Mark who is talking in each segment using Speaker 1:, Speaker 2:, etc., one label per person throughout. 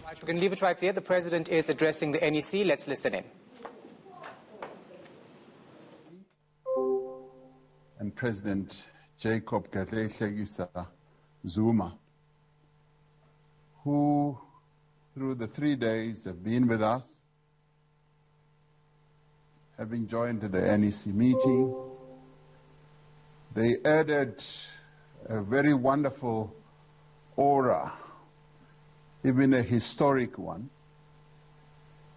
Speaker 1: Right, we're going to leave it right there. The President is addressing the NEC. Let's listen in.
Speaker 2: And President Jacob Gadley Zuma, who through the 3 days have been with us, having joined the NEC meeting. They added a very wonderful aura, even a historic one.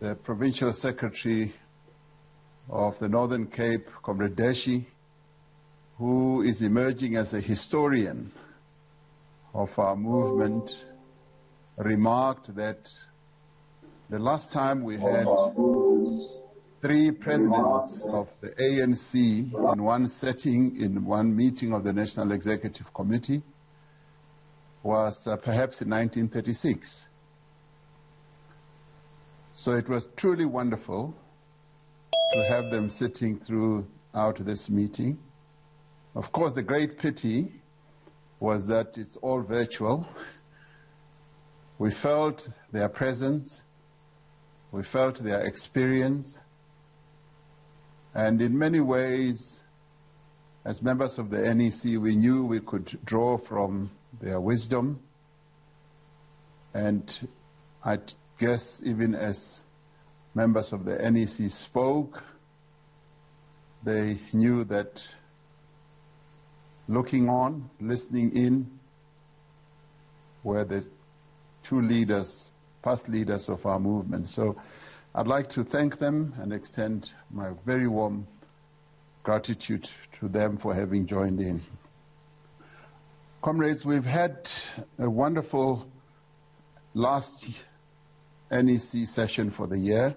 Speaker 2: The Provincial Secretary of the Northern Cape, Comrade Deshi, who is emerging as a historian of our movement, remarked that the last time we had 3 presidents of the ANC in one setting, in one meeting of the National Executive Committee, was perhaps in 1936. So it was truly wonderful to have them sitting throughout this meeting. Of course, the great pity was that it's all virtual. We felt their presence, we felt their experience, and in many ways, as members of the NEC, we knew we could draw from their wisdom. And I guess even as members of the NEC spoke, they knew that looking on, listening in, were the 2 leaders, past leaders of our movement. So I'd like to thank them and extend my very warm gratitude to them for having joined in. Comrades, we've had a wonderful last NEC session for the year.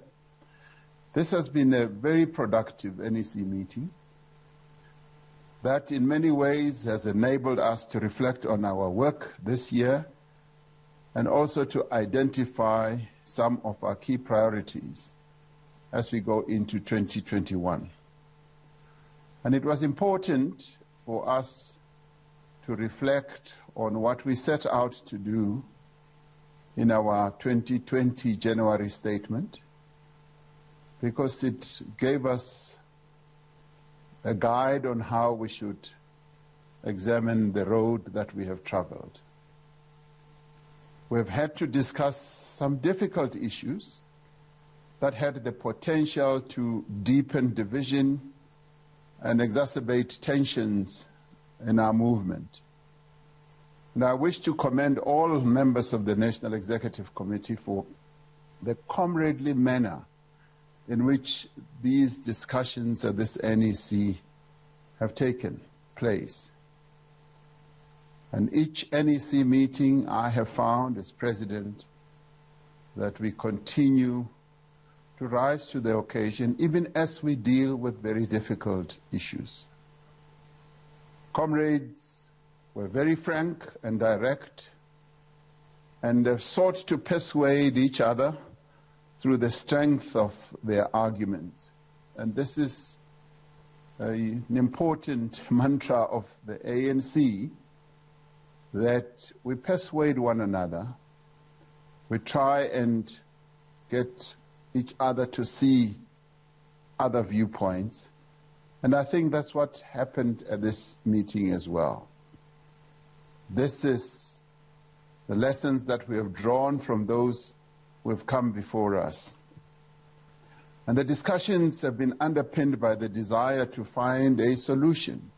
Speaker 2: This has been a very productive NEC meeting that in many ways has enabled us to reflect on our work this year and also to identify some of our key priorities as we go into 2021. And it was important for us to reflect on what we set out to do in our 2020 January statement, because it gave us a guide on how we should examine the road that we have traveled. We've had to discuss some difficult issues that had the potential to deepen division and exacerbate tensions in our movement. And I wish to commend all members of the National Executive Committee for the comradely manner in which these discussions at this NEC have taken place. And each NEC meeting I have found as president that we continue to rise to the occasion even as we deal with very difficult issues. Comrades were very frank and direct and have sought to persuade each other through the strength of their arguments. And this is an important mantra of the ANC, that we persuade one another, we try and get each other to see other viewpoints. And I think that's what happened at this meeting as well. This is the lessons that we have drawn from those who have come before us. And the discussions have been underpinned by the desire to find a solution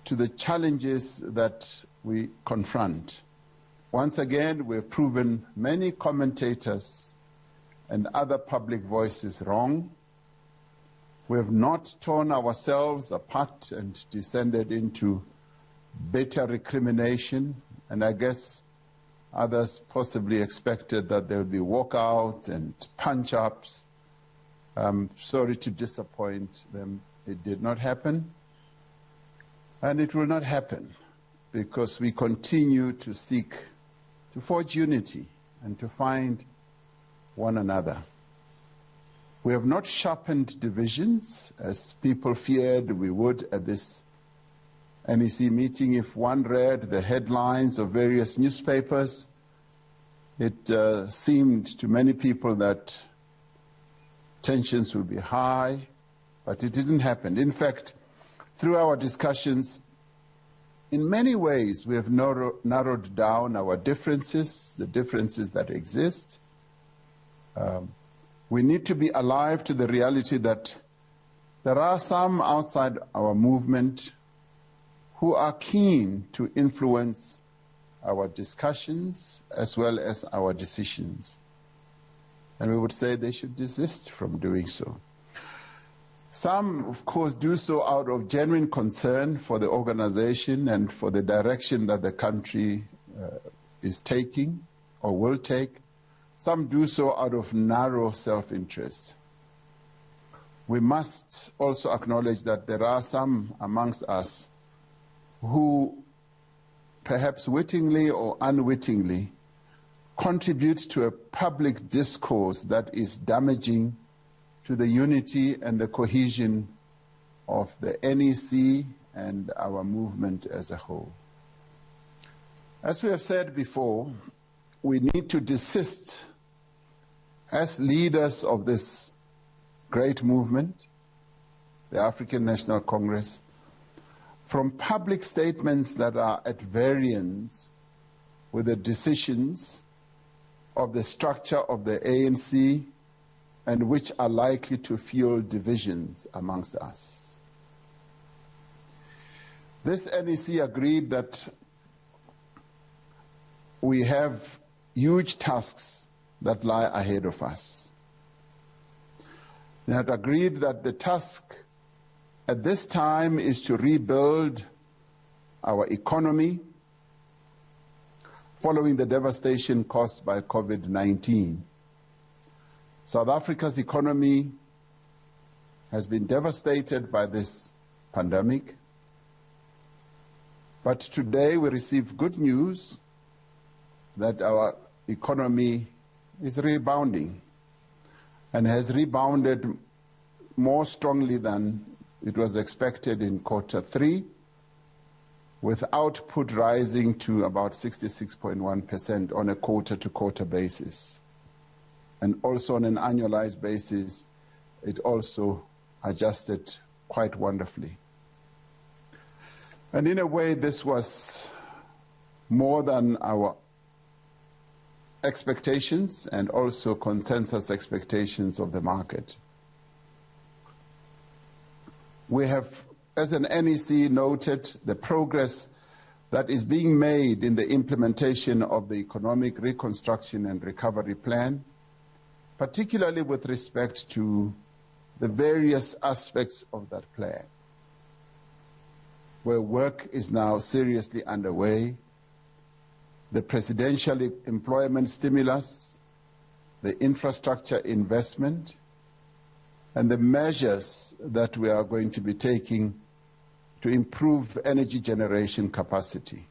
Speaker 2: to the challenges that we confront. Once again, we've proven many commentators and other public voices wrong. We have not torn ourselves apart and descended into bitter recrimination, and I guess others possibly expected that there would be walkouts and punch-ups. I'm sorry to disappoint them. It did not happen. And it will not happen because we continue to seek to forge unity and to find one another. We have not sharpened divisions as people feared we would at this NEC meeting. If one read the headlines of various newspapers, It seemed to many people that tensions would be high, but it didn't happen. In fact, through our discussions, in many ways, we have narrowed down our differences, the differences that exist. We need to be alive to the reality that there are some outside our movement who are keen to influence our discussions as well as our decisions. And we would say they should desist from doing so. Some, of course, do so out of genuine concern for the organization and for the direction that the country is taking or will take. Some do so out of narrow self-interest. We must also acknowledge that there are some amongst us who, perhaps wittingly or unwittingly, contribute to a public discourse that is damaging to the unity and the cohesion of the NEC and our movement as a whole. As we have said before, we need to desist as leaders of this great movement, the African National Congress, from public statements that are at variance with the decisions of the structure of the ANC and which are likely to fuel divisions amongst us. This NEC agreed that we have huge tasks that lie ahead of us. It had agreed that the task at this time is to rebuild our economy following the devastation caused by COVID-19. South Africa's economy has been devastated by this pandemic, but today we receive good news that our economy is rebounding and has rebounded more strongly than it was expected in Q3, with output rising to about 66.1% on a quarter-to-quarter basis. And also on an annualized basis, it also adjusted quite wonderfully. And in a way, this was more than our expectations and also consensus expectations of the market. We have, as an NEC, noted the progress that is being made in the implementation of the Economic Reconstruction and Recovery Plan, particularly with respect to the various aspects of that plan, where work is now seriously underway: the presidential employment stimulus, the infrastructure investment, and the measures that we are going to be taking to improve energy generation capacity.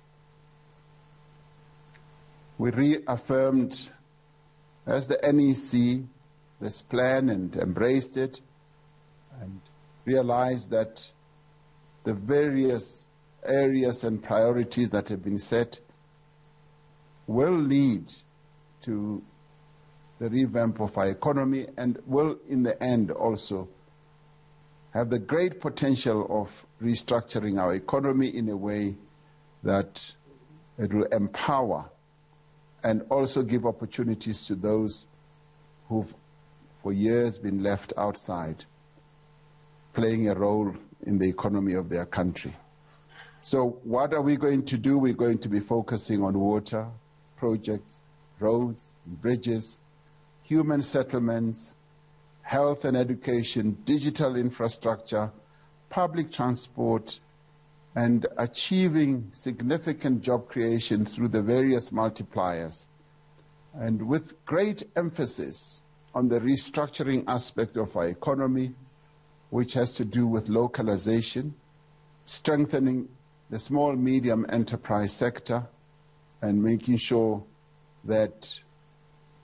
Speaker 2: We reaffirmed, as the NEC, this plan and embraced it, and realized that the various areas and priorities that have been set will lead to the revamp of our economy and will, in the end, also have the great potential of restructuring our economy in a way that it will empower and also give opportunities to those who've for years been left outside, playing a role in the economy of their country. So what are we going to do? We're going to be focusing on water projects, roads, bridges, human settlements, health and education, digital infrastructure, public transport, and achieving significant job creation through the various multipliers, and with great emphasis on the restructuring aspect of our economy, which has to do with localization, strengthening the small, medium enterprise sector, and making sure that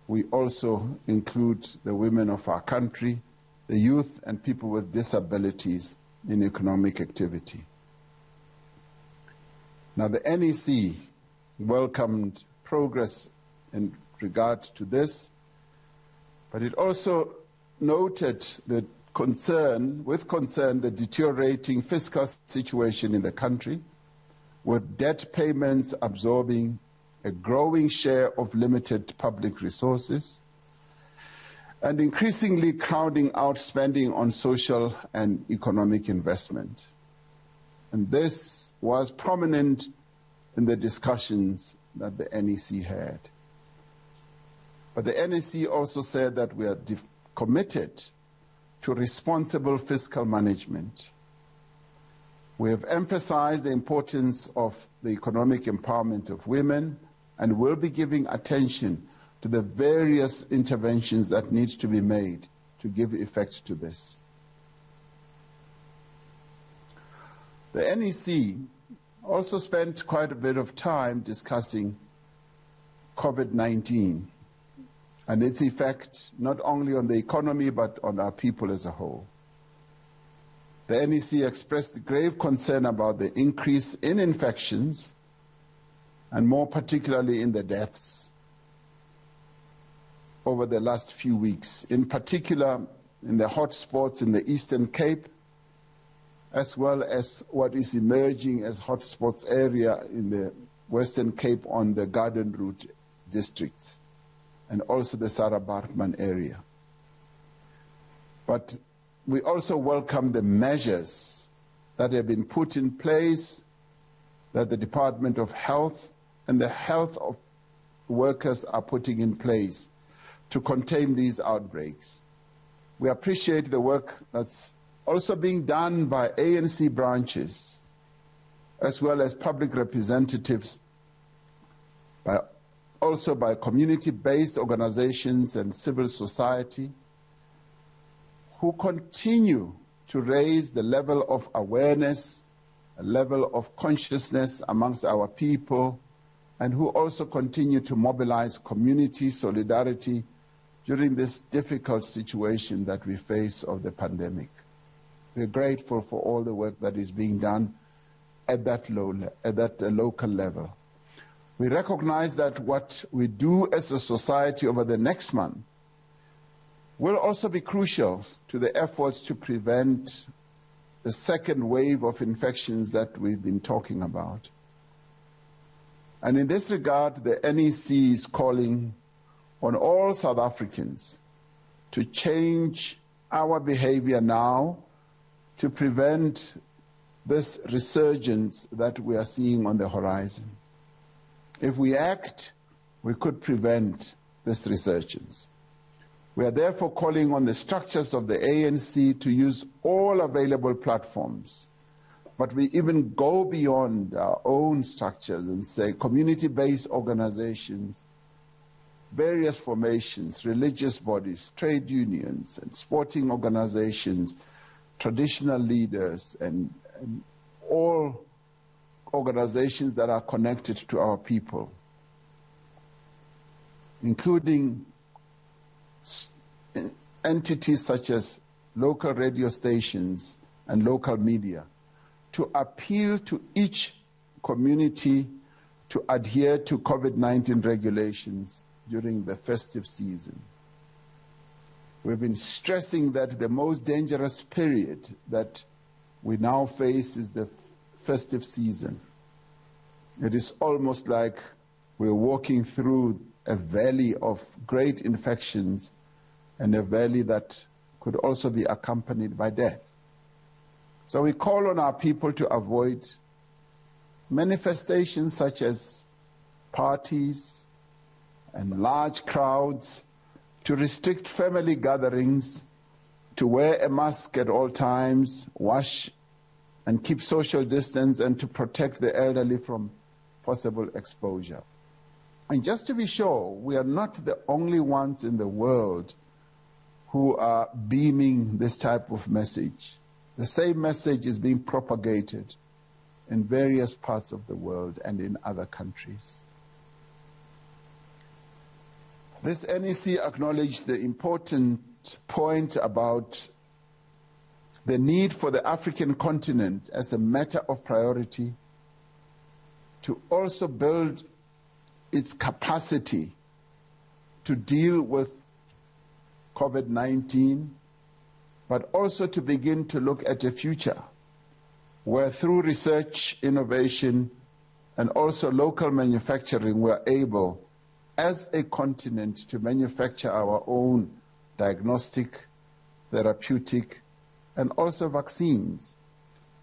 Speaker 2: we also include the women of our country, the youth, and people with disabilities in economic activity. Now, the NEC welcomed progress in regard to this, but it also noted the with concern the deteriorating fiscal situation in the country, with debt payments absorbing a growing share of limited public resources and increasingly crowding out spending on social and economic investment. And this was prominent in the discussions that the NEC had. But the NEC also said that we are committed to responsible fiscal management. We have emphasized the importance of the economic empowerment of women and will be giving attention to the various interventions that need to be made to give effect to this. The NEC also spent quite a bit of time discussing COVID-19 and its effect not only on the economy but on our people as a whole. The NEC expressed grave concern about the increase in infections and more particularly in the deaths over the last few weeks, in particular in the hotspots in the Eastern Cape, as well as what is emerging as hotspots area in the Western Cape on the Garden Route districts, and also the Sarah Baartman area. But we also welcome the measures that have been put in place that the Department of Health and the health of workers are putting in place to contain these outbreaks. We appreciate the work that's also being done by ANC branches, as well as public representatives, also by community-based organizations and civil society, who continue to raise the level of awareness, a level of consciousness amongst our people, and who also continue to mobilize community solidarity during this difficult situation that we face of the pandemic. We're grateful for all the work that is being done at that local level. We recognize that what we do as a society over the next month will also be crucial to the efforts to prevent the second wave of infections that we've been talking about. And in this regard, the NEC is calling on all South Africans to change our behavior now to prevent this resurgence that we are seeing on the horizon. If we act, we could prevent this resurgence. We are therefore calling on the structures of the ANC to use all available platforms, but we even go beyond our own structures and say community-based organizations, various formations, religious bodies, trade unions, and sporting organizations, traditional leaders, and all organizations that are connected to our people, including entities such as local radio stations and local media, to appeal to each community to adhere to COVID-19 regulations during the festive season. We've been stressing that the most dangerous period that we now face is the festive season. It is almost like we're walking through a valley of great infections and a valley that could also be accompanied by death. So we call on our people to avoid manifestations such as parties and large crowds, to restrict family gatherings, to wear a mask at all times, wash and keep social distance, and to protect the elderly from possible exposure. And just to be sure, we are not the only ones in the world who are beaming this type of message. The same message is being propagated in various parts of the world and in other countries. This NEC acknowledged the important point about the need for the African continent as a matter of priority to also build its capacity to deal with COVID-19, but also to begin to look at a future where through research, innovation, and also local manufacturing, we're able, as a continent, to manufacture our own diagnostic, therapeutic, and also vaccines,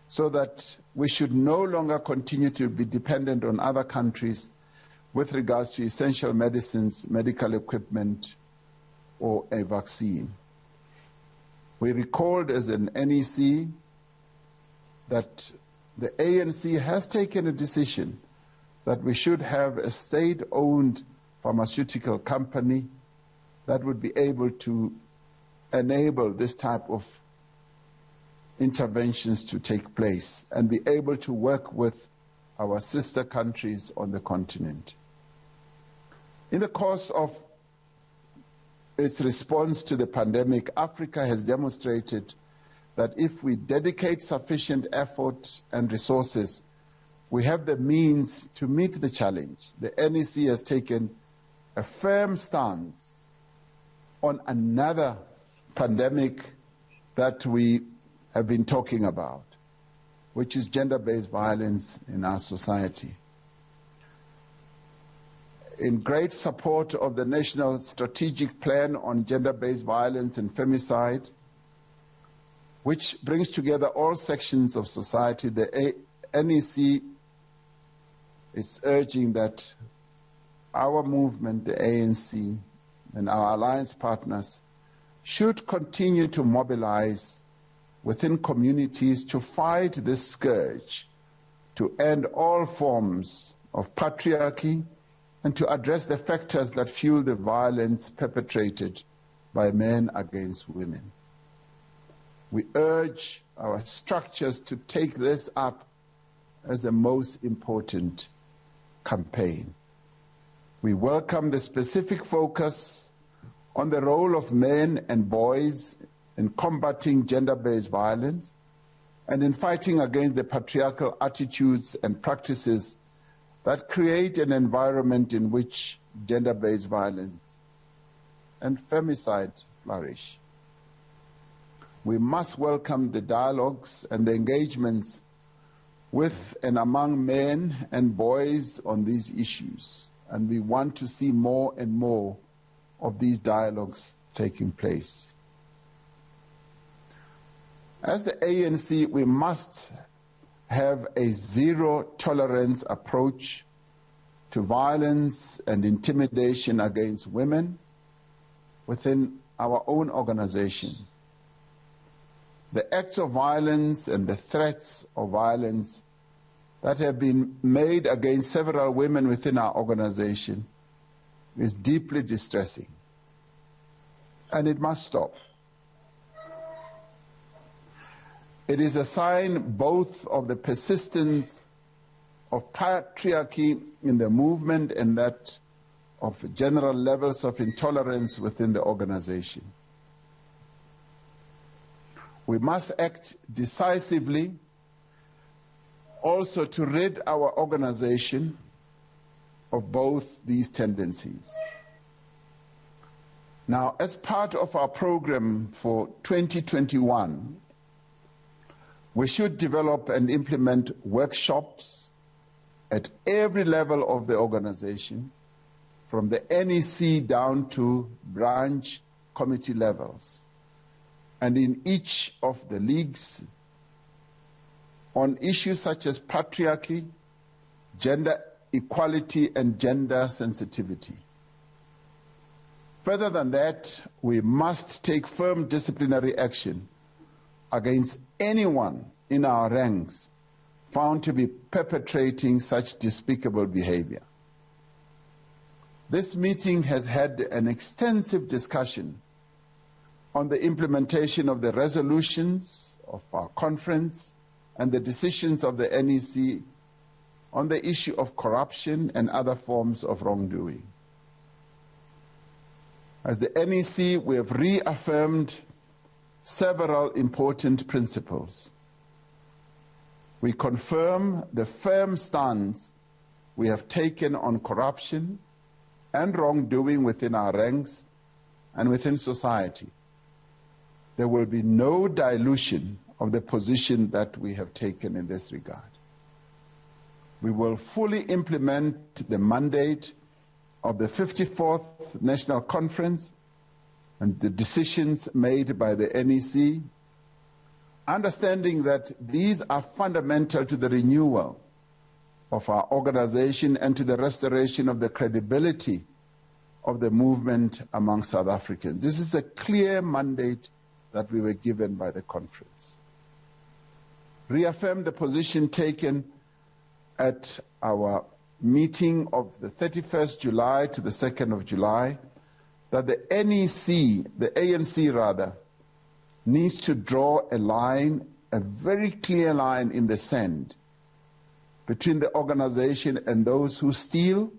Speaker 2: so that we should no longer continue to be dependent on other countries with regards to essential medicines, medical equipment, or a vaccine. We recalled as an NEC that the ANC has taken a decision that we should have a state-owned pharmaceutical company that would be able to enable this type of interventions to take place and be able to work with our sister countries on the continent. In the course of its response to the pandemic, Africa has demonstrated that if we dedicate sufficient effort and resources, we have the means to meet the challenge. The NEC has taken a firm stance on another pandemic that we have been talking about, which is gender-based violence in our society. In great support of the National Strategic Plan on Gender-Based Violence and Femicide, which brings together all sections of society, the NEC is urging that our movement, the ANC, and our alliance partners should continue to mobilize within communities to fight this scourge, to end all forms of patriarchy, and to address the factors that fuel the violence perpetrated by men against women. We urge our structures to take this up as the most important campaign. We welcome the specific focus on the role of men and boys in combating gender-based violence and in fighting against the patriarchal attitudes and practices that create an environment in which gender-based violence and femicide flourish. We must welcome the dialogues and the engagements with and among men and boys on these issues, and we want to see more and more of these dialogues taking place. As the ANC, we must have a zero-tolerance approach to violence and intimidation against women within our own organization. The acts of violence and the threats of violence that have been made against several women within our organization is deeply distressing, and it must stop. It is a sign both of the persistence of patriarchy in the movement and that of general levels of intolerance within the organization. We must act decisively also to rid our organization of both these tendencies. Now, as part of our program for 2021, we should develop and implement workshops at every level of the organization, from the NEC down to branch committee levels, and in each of the leagues on issues such as patriarchy, gender equality, and gender sensitivity. Further than that, we must take firm disciplinary action against anyone in our ranks found to be perpetrating such despicable behavior. This meeting has had an extensive discussion on the implementation of the resolutions of our conference and the decisions of the NEC on the issue of corruption and other forms of wrongdoing. As the NEC, we have reaffirmed several important principles. We confirm the firm stance we have taken on corruption and wrongdoing within our ranks and within society. There will be no dilution of the position that we have taken in this regard. We will fully implement the mandate of the 54th National Conference and the decisions made by the NEC, understanding that these are fundamental to the renewal of our organization and to the restoration of the credibility of the movement among South Africans. This is a clear mandate that we were given by the conference. Reaffirm the position taken at our meeting of the 31st July to the 2nd of July, that the NEC, the ANC rather, needs to draw a line, a very clear line in the sand between the organization and those who steal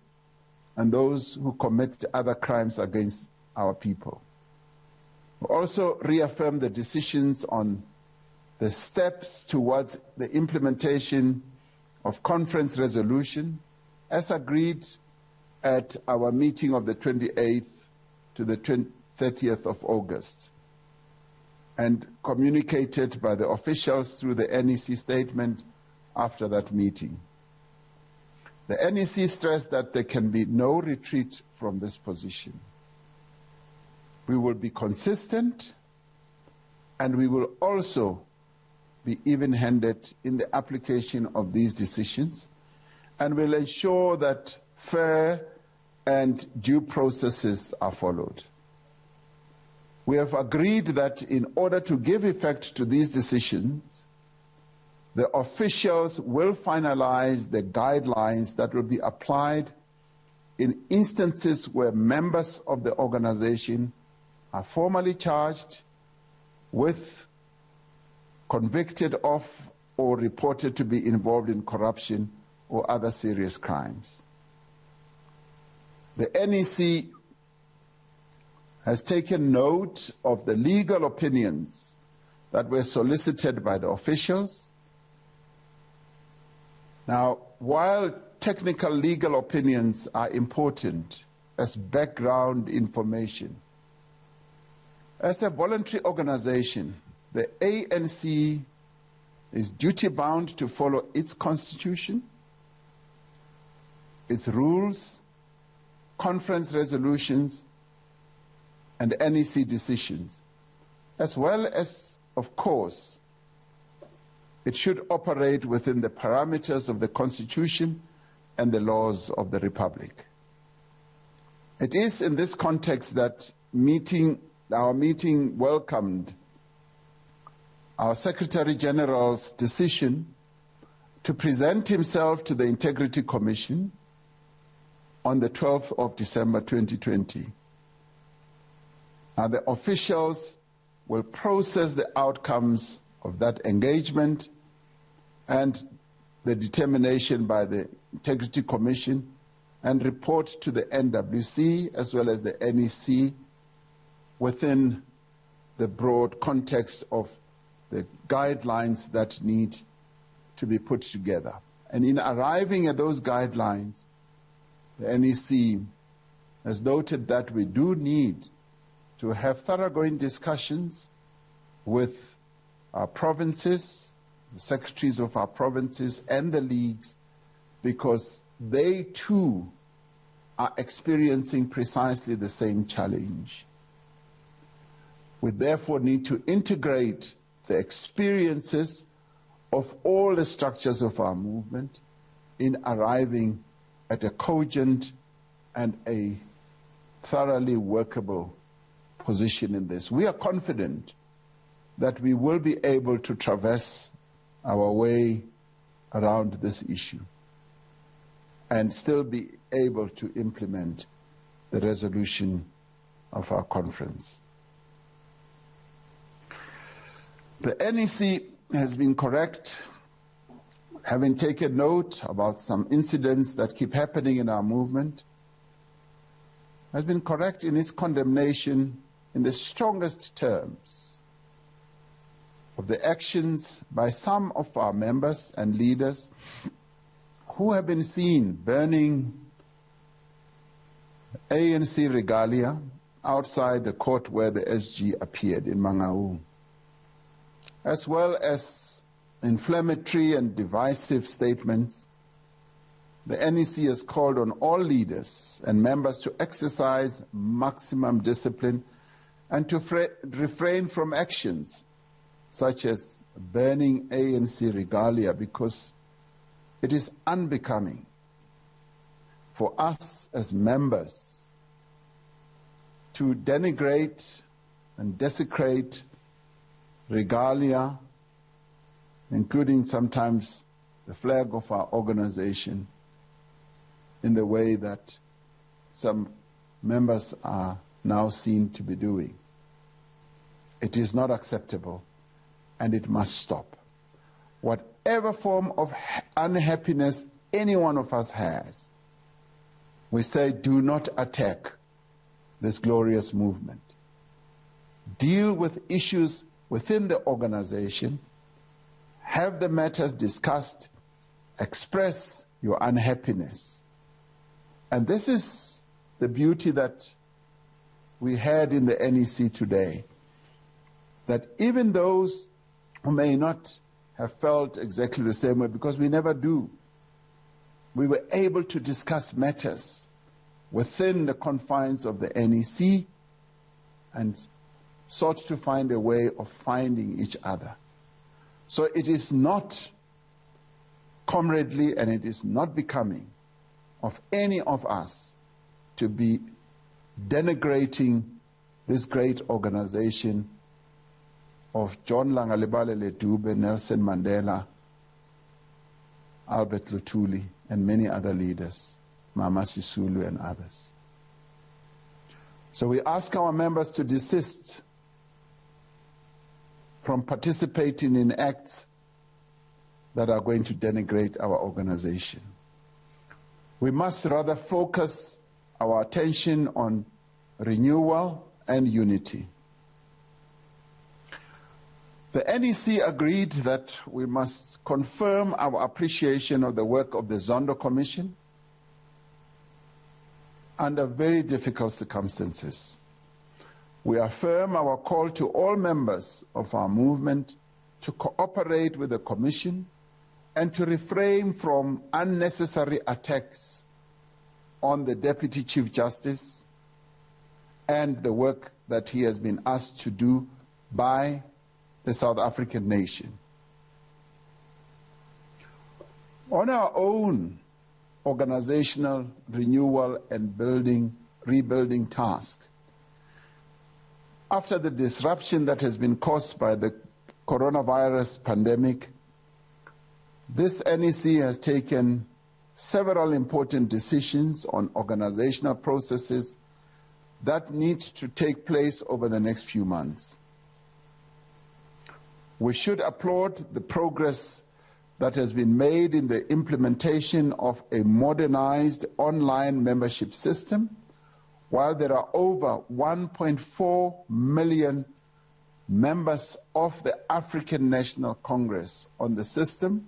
Speaker 2: and those who commit other crimes against our people. We also reaffirm the decisions on the steps towards the implementation of conference resolution as agreed at our meeting of the 28th to the 30th of August and communicated by the officials through the NEC statement after that meeting. The NEC stressed that there can be no retreat from this position. We will be consistent and we will also be even-handed in the application of these decisions and will ensure that fair and due processes are followed. We have agreed that in order to give effect to these decisions, the officials will finalize the guidelines that will be applied in instances where members of the organization are formally charged with, convicted of, or reported to be involved in corruption or other serious crimes. The NEC has taken note of the legal opinions that were solicited by the officials. Now, while technical legal opinions are important as background information, as a voluntary organization, the ANC is duty-bound to follow its constitution, its rules, conference resolutions, and NEC decisions, as well as, of course, it should operate within the parameters of the Constitution and the laws of the Republic. It is in this context that our meeting welcomed our Secretary General's decision to present himself to the Integrity Commission on the 12th of December 2020. Now, the officials will process the outcomes of that engagement and the determination by the Integrity Commission and report to the NWC as well as the NEC within the broad context of the guidelines that need to be put together. And in arriving at those guidelines, the NEC has noted that we do need to have thoroughgoing discussions with our provinces, the secretaries of our provinces and the leagues, because they too are experiencing precisely the same challenge. We therefore need to integrate the experiences of all the structures of our movement in arriving at a cogent and a thoroughly workable position in this. We are confident that we will be able to traverse our way around this issue and still be able to implement the resolution of our conference. The NEC has been correct, having taken note about some incidents that keep happening in our movement, has been correct in its condemnation in the strongest terms of the actions by some of our members and leaders who have been seen burning ANC regalia outside the court where the SG appeared in Mangaung, as well as inflammatory and divisive statements. The NEC has called on all leaders and members to exercise maximum discipline and to refrain from actions such as burning ANC regalia, because it is unbecoming for us as members to denigrate and desecrate regalia, including sometimes the flag of our organization, in the way that some members are now seen to be doing. It is not acceptable, and it must stop. Whatever form of unhappiness any one of us has, we say, do not attack this glorious movement. Deal with issues within the organization, have the matters discussed, express your unhappiness. And this is the beauty that we had in the NEC today, that even those who may not have felt exactly the same way, because we never do, we were able to discuss matters within the confines of the NEC and sought to find a way of finding each other. So it is not comradely and it is not becoming of any of us to be denigrating this great organization of John Langalibale Dube, Nelson Mandela, Albert Luthuli, and many other leaders, Mama Sisulu and others. So we ask our members to desist from participating in acts that are going to denigrate our organization. We must rather focus our attention on renewal and unity. The NEC agreed that we must confirm our appreciation of the work of the Zondo Commission under very difficult circumstances. We affirm our call to all members of our movement to cooperate with the Commission and to refrain from unnecessary attacks on the Deputy Chief Justice and the work that he has been asked to do by the South African nation. On our own organizational renewal and rebuilding task, after the disruption that has been caused by the coronavirus pandemic, this NEC has taken several important decisions on organizational processes that need to take place over the next few months. We should applaud the progress that has been made in the implementation of a modernized online membership system, while there are over 1.4 million members of the African National Congress on the system.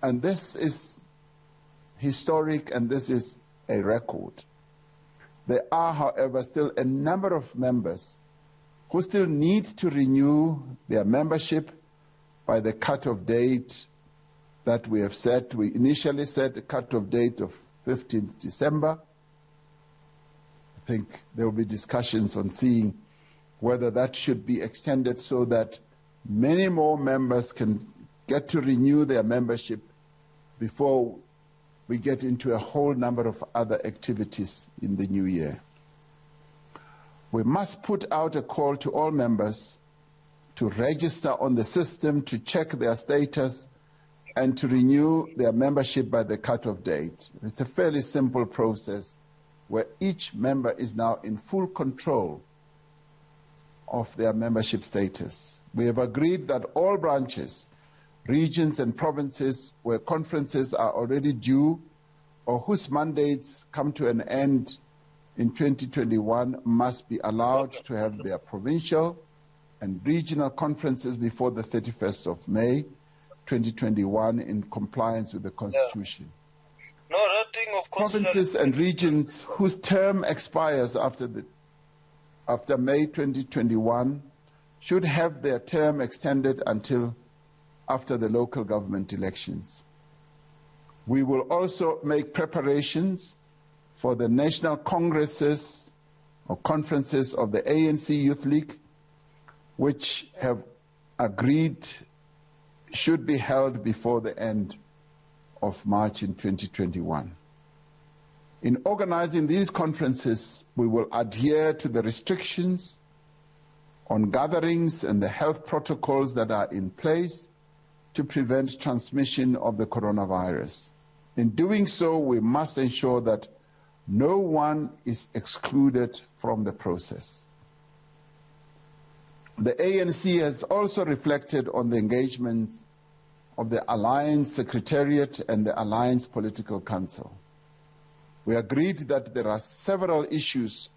Speaker 2: And this is historic and this is a record. There are, however, still a number of members who still need to renew their membership by the cut-off date that we have set. We initially set a cut-off date of 15th December. I think there will be discussions on seeing whether that should be extended so that many more members can get to renew their membership before we get into a whole number of other activities in the new year. We must put out a call to all members to register on the system, to check their status, and to renew their membership by the cut-off date. It's a fairly simple process where each member is now in full control of their membership status. We have agreed that all branches, regions and provinces where conferences are already due or whose mandates come to an end in 2021 must be allowed to have their provincial and regional conferences before the 31st of May 2021 in compliance with the Constitution.
Speaker 3: No rating of
Speaker 2: Provinces and regions whose term expires after May 2021 should have their term extended until after the local government elections. We will also make preparations for the national congresses or conferences of the ANC Youth League, which have agreed should be held before the end of March in 2021. In organizing these conferences, we will adhere to the restrictions on gatherings and the health protocols that are in place to prevent transmission of the coronavirus. In doing so, we must ensure that no one is excluded from the process. The ANC has also reflected on the engagement of the Alliance Secretariat and the Alliance Political Council. We agreed that there are several issues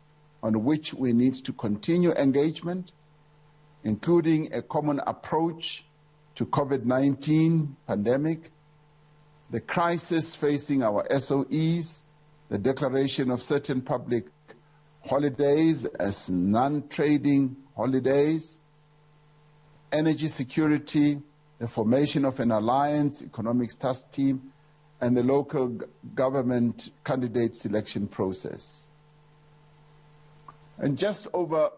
Speaker 2: on which we need to continue engagement, including a common approach to COVID-19 pandemic, the crisis facing our SOEs, the declaration of certain public holidays as non-trading holidays, energy security, the formation of an alliance economics task team, and the local government candidate selection process. In just over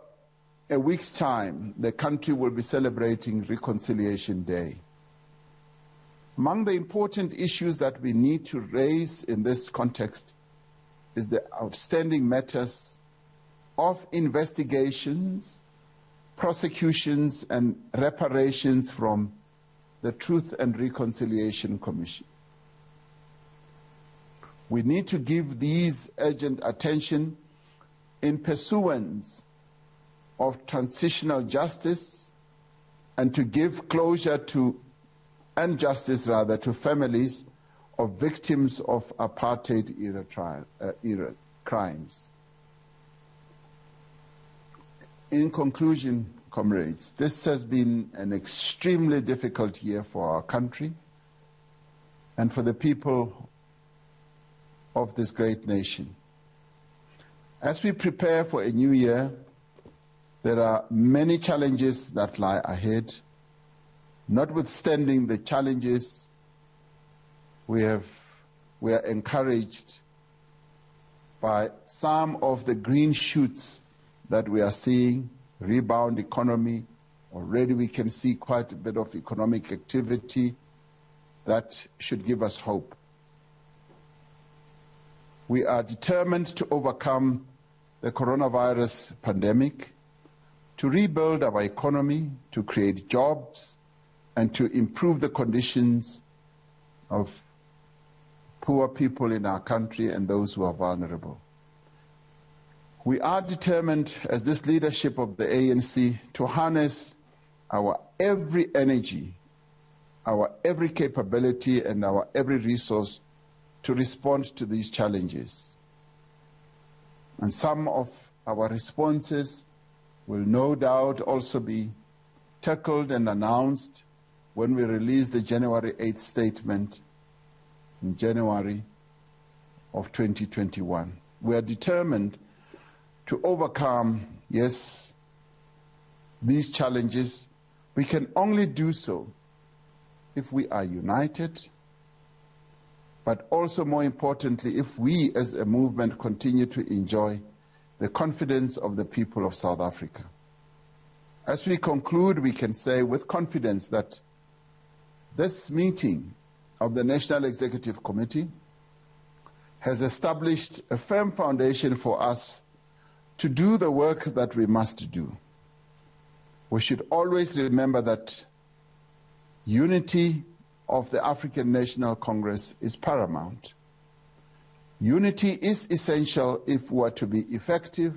Speaker 2: a week's time, the country will be celebrating Reconciliation Day. Among the important issues that we need to raise in this context is the outstanding matters of investigations, prosecutions, and reparations from the Truth and Reconciliation Commission. We need to give these urgent attention in pursuance of transitional justice and to give closure to, and justice rather, to families of victims of apartheid era crimes. In conclusion, comrades, this has been an extremely difficult year for our country and for the people of this great nation. As we prepare for a new year, there are many challenges that lie ahead. Notwithstanding the challenges, we are encouraged by some of the green shoots that we are seeing, rebound economy. Already we can see quite a bit of economic activity that should give us hope. We are determined to overcome the coronavirus pandemic, to rebuild our economy, to create jobs, and to improve the conditions of poor people in our country and those who are vulnerable. We are determined, as this leadership of the ANC, to harness our every energy, our every capability, and our every resource to respond to these challenges. And some of our responses will no doubt also be tackled and announced when we release the January 8th statement in January of 2021. We are determined to overcome, yes, these challenges. We can only do so if we are united, but also more importantly, if we as a movement continue to enjoy the confidence of the people of South Africa. As we conclude, we can say with confidence that this meeting of the National Executive Committee has established a firm foundation for us to do the work that we must do. We should always remember that unity of the African National Congress is paramount. Unity is essential if we are to be effective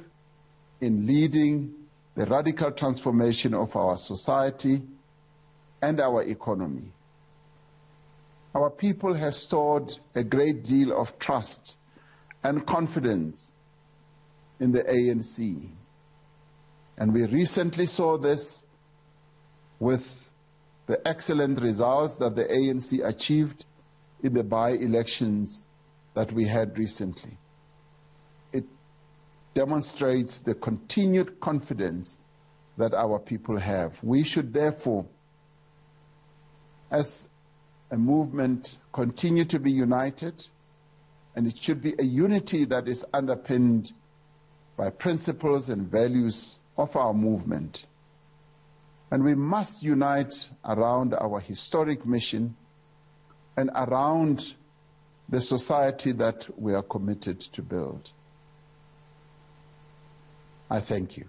Speaker 2: in leading the radical transformation of our society and our economy. Our people have stored a great deal of trust and confidence in the ANC. And we recently saw this with the excellent results that the ANC achieved in the by-elections that we had recently. It demonstrates the continued confidence that our people have. We should therefore, as a movement, continue to be united, and it should be a unity that is underpinned by principles and values of our movement. And we must unite around our historic mission and around the society that we are committed to build. I thank you.